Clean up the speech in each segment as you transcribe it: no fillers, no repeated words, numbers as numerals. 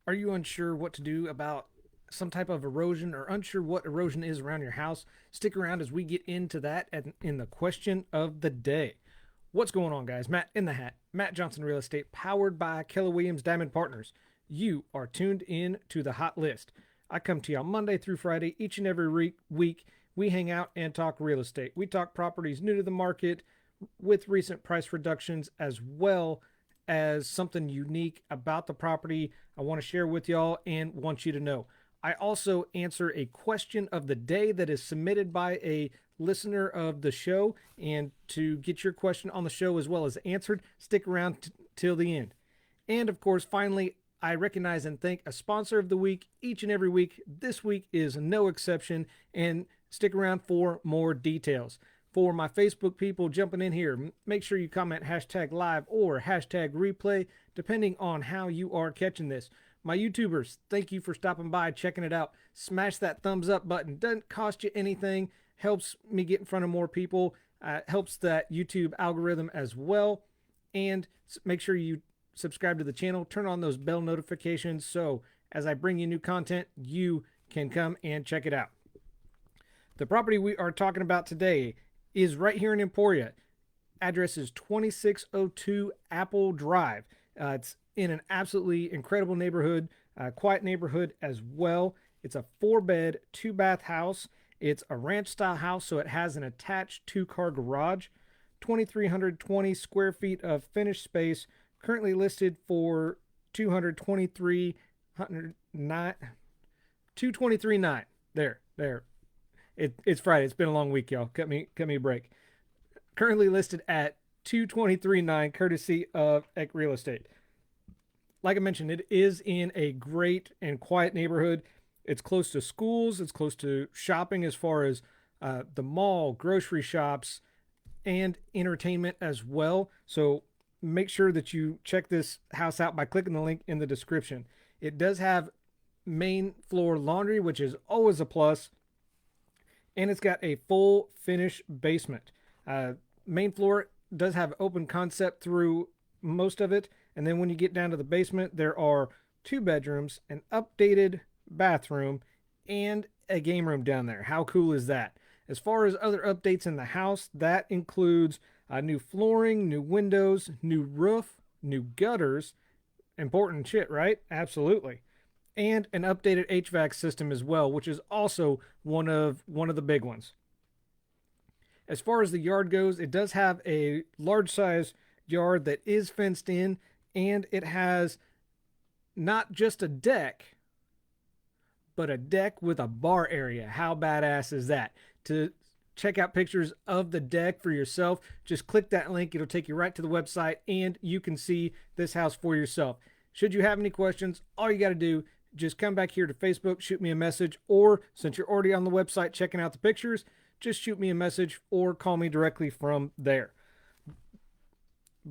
Are you unsure what to do about some type of erosion or unsure what erosion is around your house? Stick around as we get into that in the question of the day. What's going on, guys? Matt in the hat. Matt Johnson Real Estate, powered by Keller Williams Diamond Partners. You are tuned in to the hot list. I come to you on Monday through Friday, each and every week. We hang out and talk real estate. We talk properties new to the market with recent price reductions, as well as something unique about the property I want to share with y'all and want you to know. I also answer a question of the day that is submitted by a listener of the show. And to get your question on the show as well as answered, stick around till the end. And of course, finally, I recognize and thank a sponsor of the week each and every week. This week is no exception, and stick around for more details. For my Facebook people jumping in here, make sure you comment hashtag live or hashtag replay, depending on how you are catching this. My YouTubers, thank you for stopping by, checking it out. Smash that thumbs up button. Doesn't cost you anything. Helps me get in front of more people. Helps that YouTube algorithm as well. And make sure you subscribe to the channel. Turn on those bell notifications so as I bring you new content, you can come and check it out. The property we are talking about today is right here in Emporia. Address is 2602 Apple Drive. It's in an absolutely incredible neighborhood, quiet neighborhood as well. It's a 4-bed, 2-bath house. It's a ranch style house, so it has an attached 2-car garage, 2,320 square feet of finished space, currently listed for 223,900. There. It's Friday. It's been a long week, y'all. Cut me a break. Currently listed at 223,900, courtesy of Eck Real Estate. Like I mentioned, it is in a great and quiet neighborhood. It's close to schools. It's close to shopping as far as the mall, grocery shops, and entertainment as well. So make sure that you check this house out by clicking the link in the description. It does have main floor laundry, which is always a plus. And it's got a full finish basement. Main floor does have open concept through most of it. And then when you get down to the basement, there are 2 bedrooms, an updated bathroom, and a game room down there. How cool is that? As far as other updates in the house, that includes new flooring, new windows, new roof, new gutters. Important shit, right? Absolutely. And an updated HVAC system as well, which is also one of the big ones. As far as the yard goes, it does have a large size yard that is fenced in, and it has not just a deck, but a deck with a bar area. How badass is that? To check out pictures of the deck for yourself, just click that link. It'll take you right to the website, and you can see this house for yourself. Should you have any questions, all you got to do, just come back here to Facebook, shoot me a message, or since you're already on the website checking out the pictures, just shoot me a message or call me directly from there.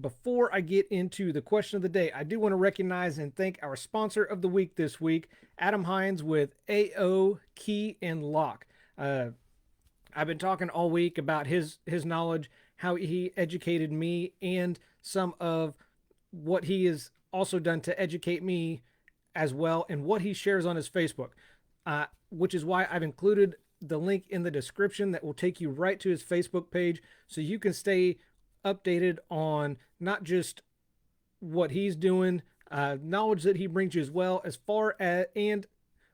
Before I get into the question of the day, I do want to recognize and thank our sponsor of the week this week, Adam Hines with AO Key and Lock. I've been talking all week about his knowledge, how he educated me, and some of what he has also done to educate me as well, and what he shares on his Facebook, which is why I've included the link in the description that will take you right to his Facebook page so you can stay updated on not just what he's doing, knowledge that he brings you as well, as far as and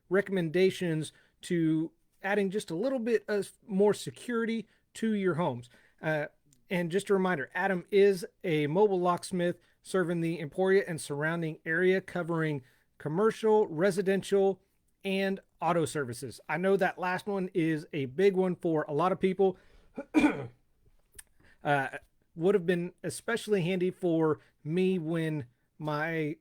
recommendations to adding just a little bit of more security to your homes. And just a reminder, Adam is a mobile locksmith serving the Emporia and surrounding area, covering commercial, residential, and auto services. I know that last one is a big one for a lot of people. Would have been especially handy for me when my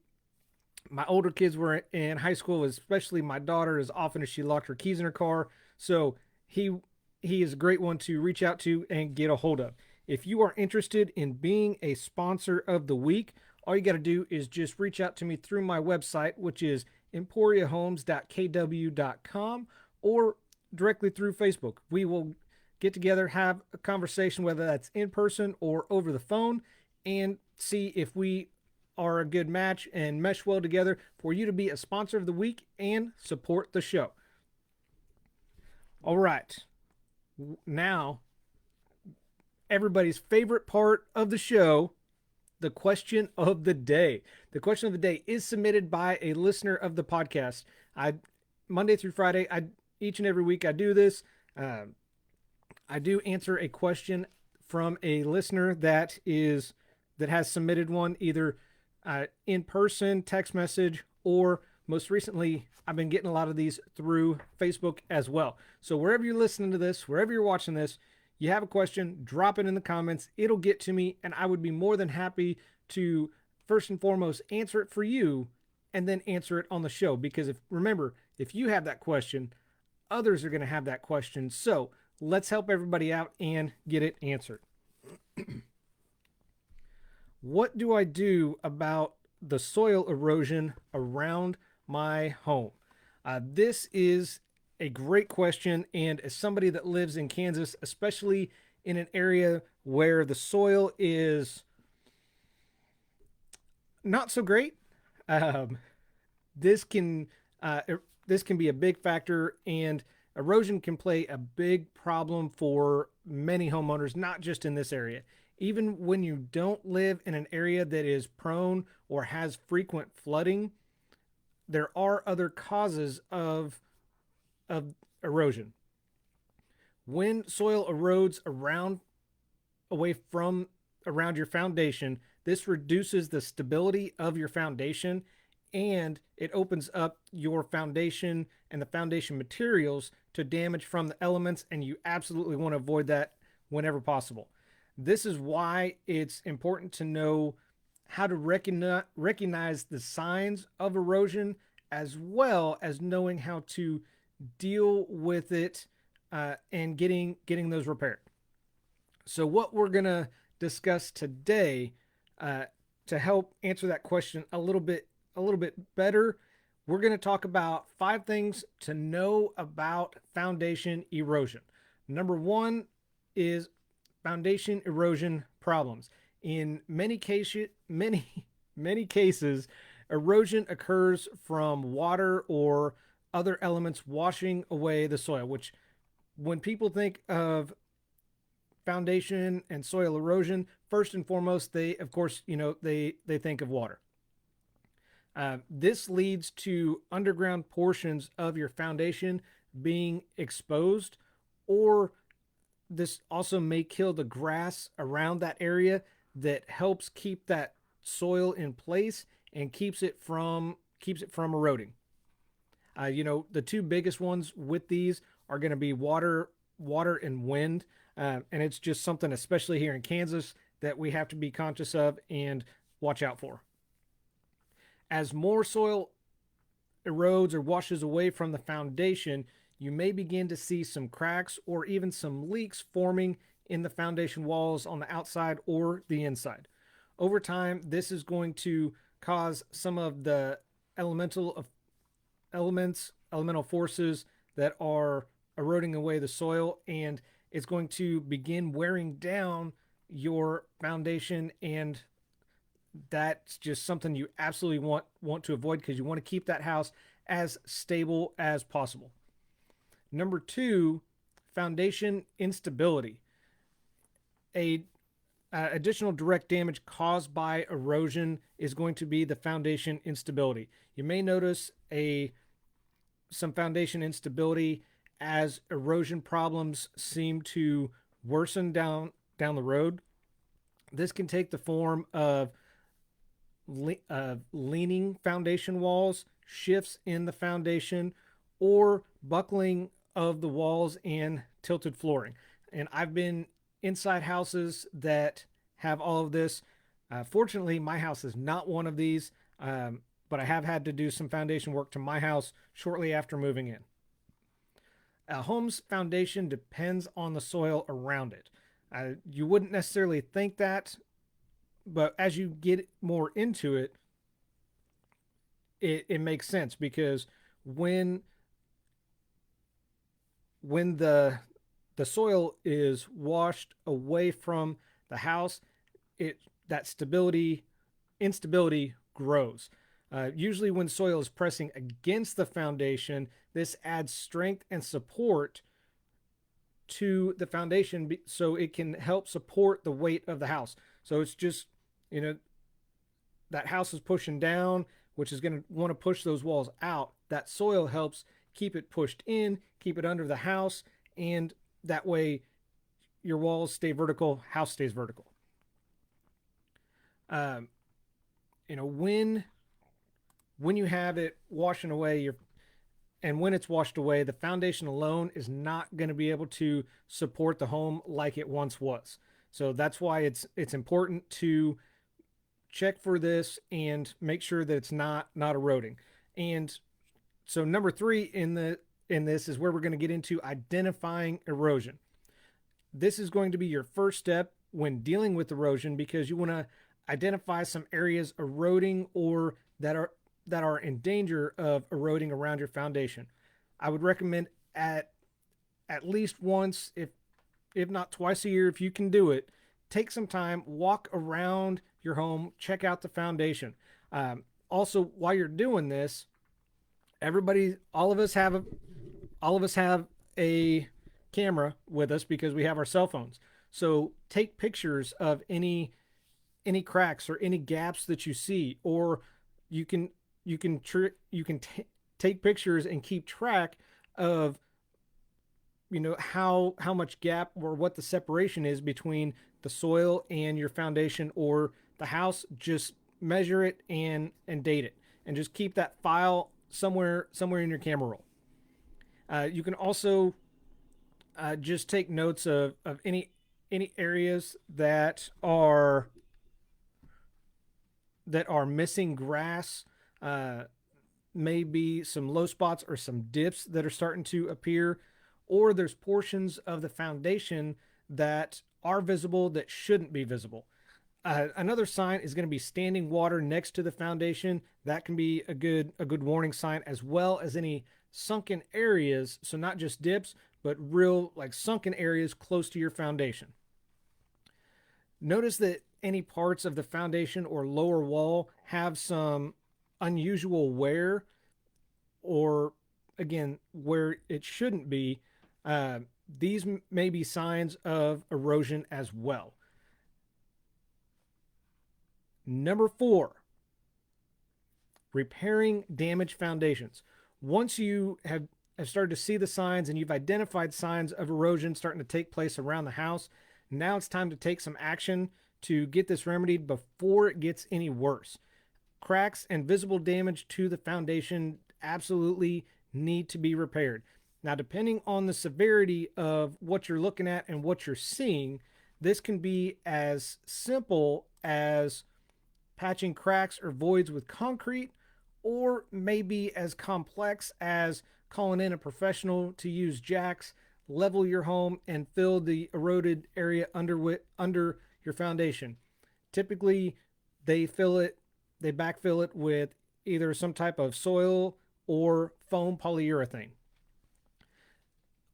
older kids were in high school, especially my daughter, as often as she locked her keys in her car. So he is a great one to reach out to and get a hold of. If you are interested in being a sponsor of the week, all you got to do is just reach out to me through my website, which is emporiahomes.kw.com, or directly through Facebook. We will get together, have a conversation, whether that's in person or over the phone, and see if we are a good match and mesh well together for you to be a sponsor of the week and support the show. All right. Now, everybody's favorite part of the show, the question of the day. The question of the day is submitted by a listener of the podcast. Monday through Friday, each and every week I do this. I do answer a question from a listener that has submitted one, either in person, text message, or most recently, I've been getting a lot of these through Facebook as well. So wherever you're listening to this, wherever you're watching this, you have a question, drop it in the comments. It'll get to me, and I would be more than happy to first and foremost answer it for you and then answer it on the show. Because remember, if you have that question, others are going to have that question. So let's help everybody out and get it answered. What do I do about the soil erosion around my home? This is a great question, and as somebody that lives in Kansas, especially in an area where the soil is not so great, this can be a big factor, and erosion can play a big problem for many homeowners, not just in this area. Even when you don't live in an area that is prone or has frequent flooding, there are other causes of erosion. When soil erodes around your foundation, this reduces the stability of your foundation, and it opens up your foundation and the foundation materials to damage from the elements, and you absolutely want to avoid that whenever possible. This is why it's important to know how to recognize the signs of erosion, as well as knowing how to deal with it and getting those repaired. So what we're going to discuss today to help answer that question a little bit better, we're going to talk about 5 things to know about foundation erosion. Number 1 is foundation erosion problems. In many cases, erosion occurs from water or other elements washing away the soil, which when people think of foundation and soil erosion, first and foremost, they think of water. This leads to underground portions of your foundation being exposed, or this also may kill the grass around that area that helps keep that soil in place and keeps it from eroding. The 2 biggest ones with these are going to be water and wind. And it's just something, especially here in Kansas, that we have to be conscious of and watch out for. As more soil erodes or washes away from the foundation, you may begin to see some cracks or even some leaks forming in the foundation walls on the outside or the inside. Over time, this is going to cause some of the elemental forces that are eroding away the soil, and it's going to begin wearing down your foundation, and that's just something you absolutely want to avoid, because you want to keep that house as stable as possible. Number 2, foundation instability. Additional direct damage caused by erosion is going to be the foundation instability. You may notice some foundation instability as erosion problems seem to worsen down the road. This can take the form of leaning foundation walls, shifts in the foundation, or buckling of the walls and tilted flooring. And I've been inside houses that have all of this. Fortunately, my house is not one of these, but I have had to do some foundation work to my house shortly after moving in. A home's foundation depends on the soil around it. You wouldn't necessarily think that, but as you get more into it, it makes sense, because when the soil is washed away from the house, that stability instability grows. Usually, when soil is pressing against the foundation, this adds strength and support to the foundation so it can help support the weight of the house. So it's just, you know, that house is pushing down, which is going to want to push those walls out. That soil helps keep it pushed in, keep it under the house, and that way your walls stay vertical, house stays vertical. Um, when you have it washing away and when it's washed away, the foundation alone is not going to be able to support the home like it once was. So that's why it's important to check for this and make sure that it's not eroding. And so number 3 in this is where we're going to get into identifying erosion. This is going to be your first step when dealing with erosion, because you want to identify some areas eroding or that are in danger of eroding around your foundation. I would recommend at least once, if not twice a year, if you can do it, take some time, walk around your home, check out the foundation. Also, while you're doing this, all of us have a camera with us because we have our cell phones. So take pictures of any cracks or any gaps that you see, or you can take pictures and keep track of how much gap or what the separation is between the soil and your foundation or the house. Just measure it and date it, and just keep that file somewhere in your camera roll. You can also just take notes of any areas that are missing grass, maybe some low spots or some dips that are starting to appear, or there's portions of the foundation that are visible that shouldn't be visible. Another sign is going to be standing water next to the foundation. That can be a good warning sign, as well as any sunken areas. So not just dips, but real like sunken areas close to your foundation. Notice that any parts of the foundation or lower wall have some unusual wear, or again, where it shouldn't be. These may be signs of erosion as well. Number 4, repairing damaged foundations. Once you have started to see the signs and you've identified signs of erosion starting to take place around the house, now it's time to take some action to get this remedied before it gets any worse. Cracks and visible damage to the foundation absolutely need to be repaired. Now, depending on the severity of what you're looking at and what you're seeing, this can be as simple as patching cracks or voids with concrete, or maybe as complex as calling in a professional to use jacks, level your home, and fill the eroded area under your foundation. Typically, they backfill it with either some type of soil or foam polyurethane.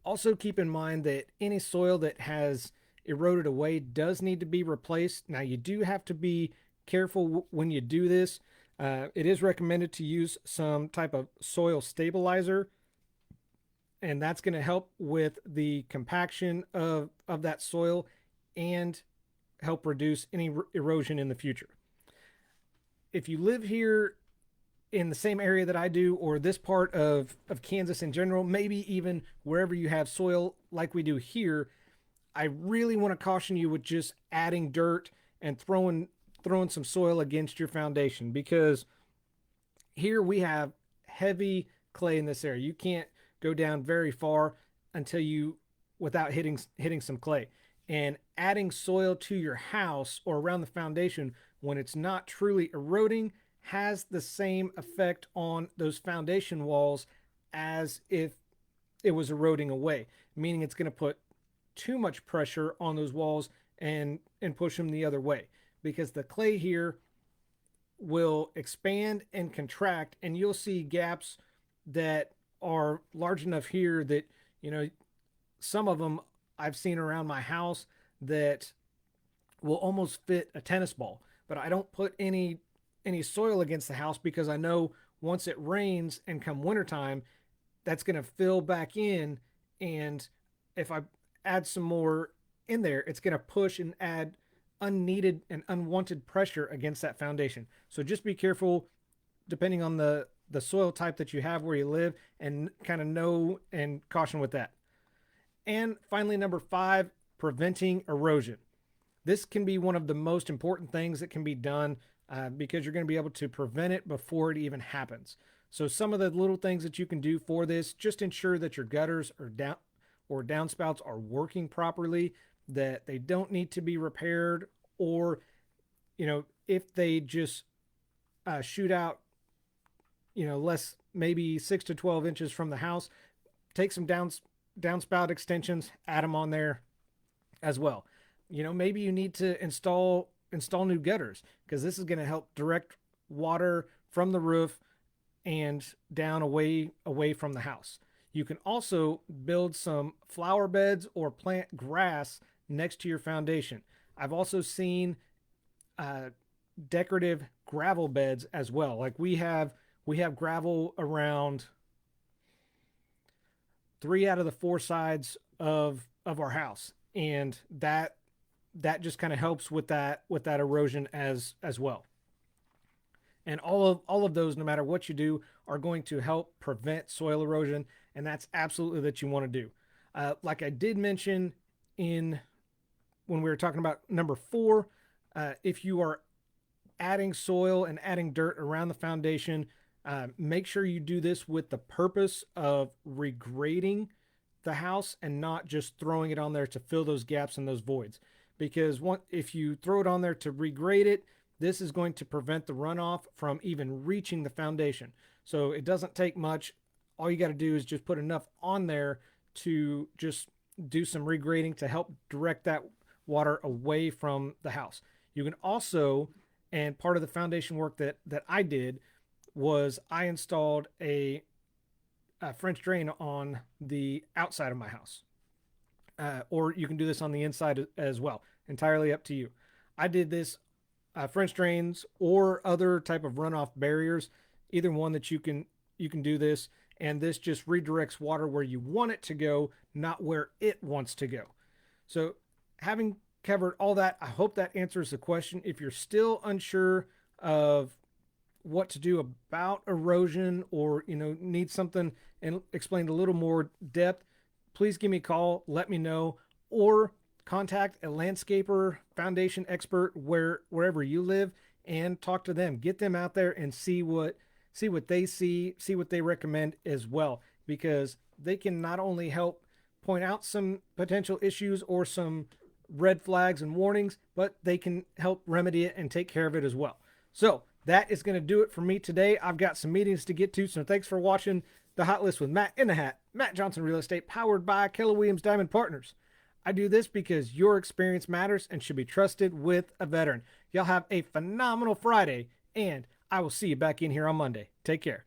Also, keep in mind that any soil that has eroded away does need to be replaced. Now, you do have to be careful when you do this. It is recommended to use some type of soil stabilizer, and that's going to help with the compaction of that soil and help reduce any erosion in the future. If you live here in the same area that I do, or this part of Kansas in general, maybe even wherever you have soil like we do here, I really want to caution you with just adding dirt and throwing some soil against your foundation, because here we have heavy clay in this area. You can't go down very far without hitting some clay. And adding soil to your house or around the foundation when it's not truly eroding has the same effect on those foundation walls as if it was eroding away, meaning it's going to put too much pressure on those walls and push them the other way, because the clay here will expand and contract, and you'll see gaps that are large enough here that, some of them I've seen around my house that will almost fit a tennis ball. But I don't put any any soil against the house, because I know once it rains and come wintertime, that's going to fill back in. And if I add some more in there, it's going to push and add unneeded and unwanted pressure against that foundation. So just be careful depending on the soil type that you have where you live, and kind of know and caution with that. And finally, number 5, preventing erosion. This can be one of the most important things that can be done, because you're going to be able to prevent it before it even happens. So some of the little things that you can do for this: just ensure that your gutters or downspouts are working properly, that they don't need to be repaired, or if they just shoot out less, maybe 6 to 12 inches from the house, take some downspout extensions, add them on there as well. Maybe you need to install new gutters, because this is going to help direct water from the roof and down away from the house. You can also build some flower beds or plant grass next to your foundation. I've also seen decorative gravel beds as well. Like we have gravel around 3 out of the 4 sides of our house, and that just kind of helps with that erosion as well. And all of those, no matter what you do, are going to help prevent soil erosion, and that's absolutely that you want to do. Like I did mention when we were talking about number 4, if you are adding soil and adding dirt around the foundation, make sure you do this with the purpose of regrading the house and not just throwing it on there to fill those gaps and those voids. Because if you throw it on there to regrade it, this is going to prevent the runoff from even reaching the foundation. So it doesn't take much. All you got to do is just put enough on there to just do some regrading to help direct that water away from the house. You can also, and part of the foundation work that I did was I installed a French drain on the outside of my house. Or you can do this on the inside as well. Entirely up to you. I did this French drains or other type of runoff barriers, either one that you can do this, and this just redirects water where you want it to go, not where it wants to go. So having covered all that, I hope that answers the question. If you're still unsure of what to do about erosion, or need something and explained a little more depth, please give me a call, let me know, or contact a landscaper, foundation expert wherever you live, and talk to them. Get them out there and see what they see what they recommend as well, because they can not only help point out some potential issues or some red flags and warnings, but they can help remedy it and take care of it as well. So that is going to do it for me today. I've got some meetings to get to, so thanks for watching the Hot List with Matt in the Hat. Matt Johnson Real Estate, powered by Keller Williams Diamond Partners. I do this because your experience matters and should be trusted with a veteran. Y'all have a phenomenal Friday, and I will see you back in here on Monday. Take care.